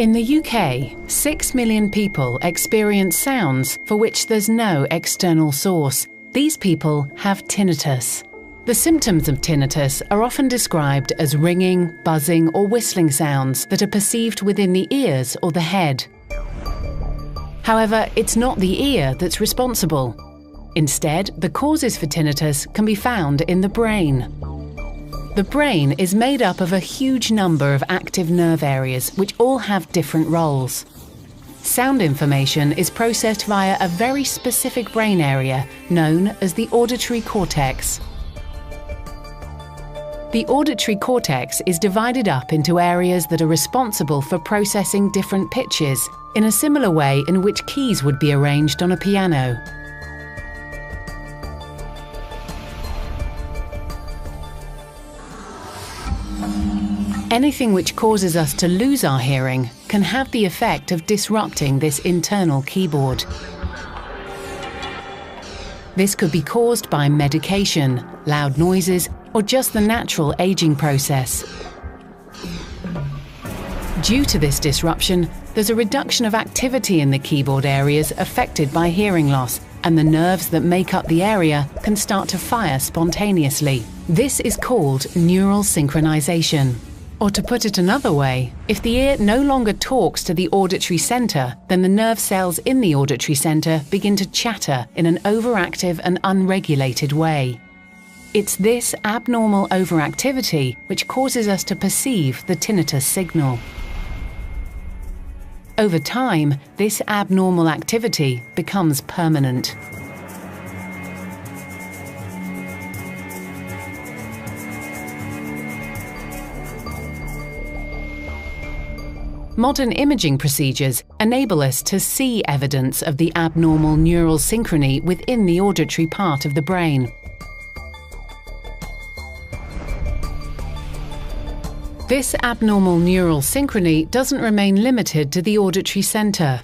In the UK, 6 million people experience sounds for which there's no external source. These people have tinnitus. The symptoms of tinnitus are often described as ringing, buzzing, or whistling sounds that are perceived within the ears or the head. However, it's not the ear that's responsible. Instead, the causes for tinnitus can be found in the brain. The brain is made up of a huge number of active nerve areas which all have different roles. Sound information is processed via a very specific brain area known as the auditory cortex. The auditory cortex is divided up into areas that are responsible for processing different pitches, in a similar way in which keys would be arranged on a piano. Anything which causes us to lose our hearing can have the effect of disrupting this internal keyboard. This could be caused by medication, loud noises, or just the natural aging process. Due to this disruption, there's a reduction of activity in the keyboard areas affected by hearing loss, and the nerves that make up the area can start to fire spontaneously. This is called neural synchronization. Or to put it another way, if the ear no longer talks to the auditory center, then the nerve cells in the auditory center begin to chatter in an overactive and unregulated way. It's this abnormal overactivity which causes us to perceive the tinnitus signal. Over time, this abnormal activity becomes permanent. Modern imaging procedures enable us to see evidence of the abnormal neural synchrony within the auditory part of the brain. This abnormal neural synchrony doesn't remain limited to the auditory center.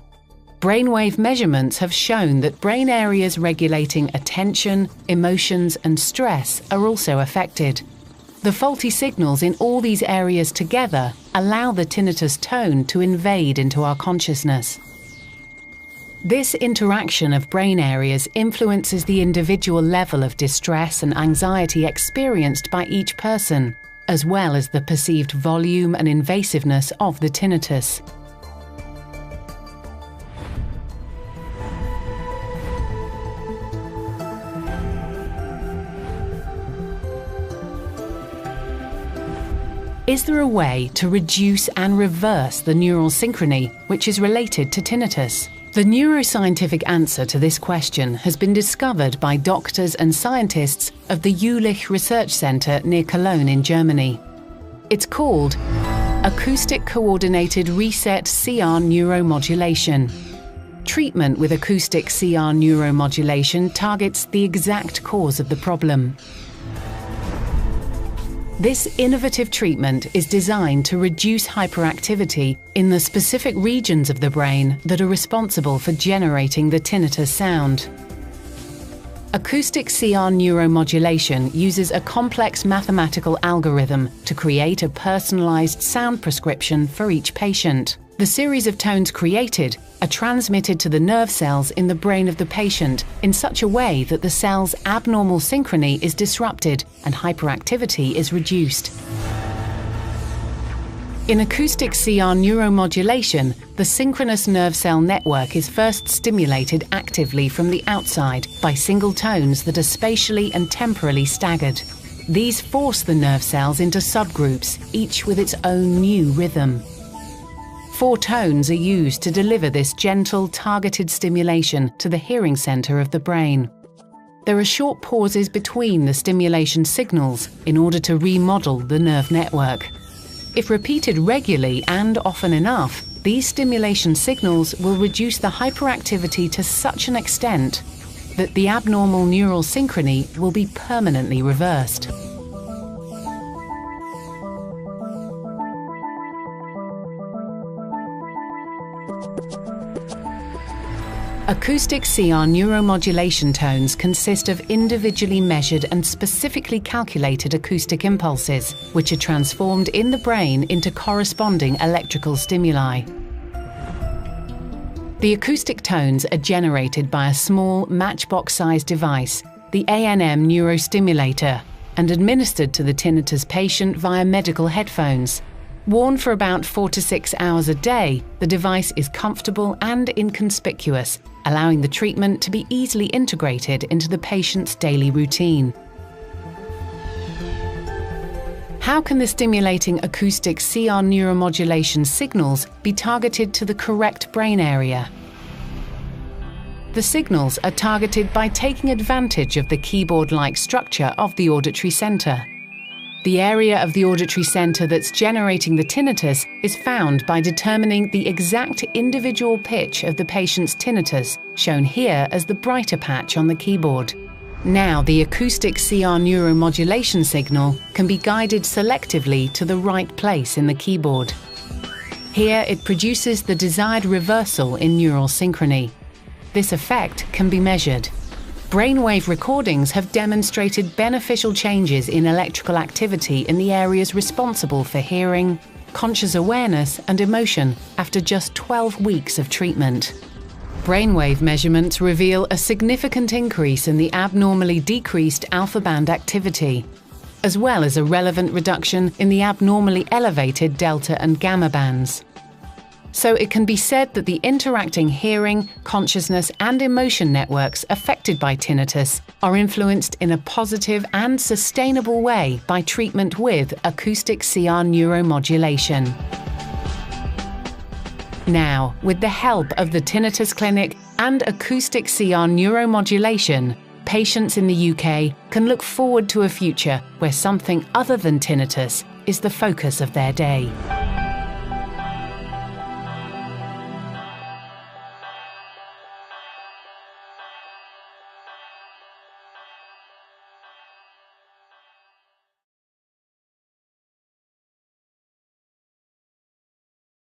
Brainwave measurements have shown that brain areas regulating attention, emotions, and stress are also affected. The faulty signals in all these areas together allow the tinnitus tone to invade into our consciousness. This interaction of brain areas influences the individual level of distress and anxiety experienced by each person, as well as the perceived volume and invasiveness of the tinnitus. Is there a way to reduce and reverse the neural synchrony which is related to tinnitus? The neuroscientific answer to this question has been discovered by doctors and scientists of the Jülich Research Center near Cologne in Germany. It's called Acoustic Coordinated Reset CR Neuromodulation. Treatment with acoustic CR neuromodulation targets the exact cause of the problem. This innovative treatment is designed to reduce hyperactivity in the specific regions of the brain that are responsible for generating the tinnitus sound. Acoustic CR neuromodulation uses a complex mathematical algorithm to create a personalized sound prescription for each patient. The series of tones created are transmitted to the nerve cells in the brain of the patient in such a way that the cell's abnormal synchrony is disrupted and hyperactivity is reduced. In acoustic CR neuromodulation, the synchronous nerve cell network is first stimulated actively from the outside by single tones that are spatially and temporally staggered. These force the nerve cells into subgroups, each with its own new rhythm. 4 tones are used to deliver this gentle, targeted stimulation to the hearing center of the brain. There are short pauses between the stimulation signals in order to remodel the nerve network. If repeated regularly and often enough, these stimulation signals will reduce the hyperactivity to such an extent that the abnormal neural synchrony will be permanently reversed. Acoustic CR neuromodulation tones consist of individually measured and specifically calculated acoustic impulses, which are transformed in the brain into corresponding electrical stimuli. The acoustic tones are generated by a small matchbox-sized device, the A&M neurostimulator, and administered to the tinnitus patient via medical headphones. Worn for about 4 to 6 hours a day, the device is comfortable and inconspicuous, allowing the treatment to be easily integrated into the patient's daily routine. How can the stimulating acoustic CR neuromodulation signals be targeted to the correct brain area? The signals are targeted by taking advantage of the keyboard-like structure of the auditory center. The area of the auditory center that's generating the tinnitus is found by determining the exact individual pitch of the patient's tinnitus, shown here as the brighter patch on the keyboard. Now, the acoustic CR neuromodulation signal can be guided selectively to the right place in the keyboard. Here, it produces the desired reversal in neural synchrony. This effect can be measured. Brainwave recordings have demonstrated beneficial changes in electrical activity in the areas responsible for hearing, conscious awareness, and emotion after just 12 weeks of treatment. Brainwave measurements reveal a significant increase in the abnormally decreased alpha band activity, as well as a relevant reduction in the abnormally elevated delta and gamma bands. So it can be said that the interacting hearing, consciousness, and emotion networks affected by tinnitus are influenced in a positive and sustainable way by treatment with acoustic CR neuromodulation. Now, with the help of the Tinnitus Clinic and acoustic CR neuromodulation, patients in the UK can look forward to a future where something other than tinnitus is the focus of their day.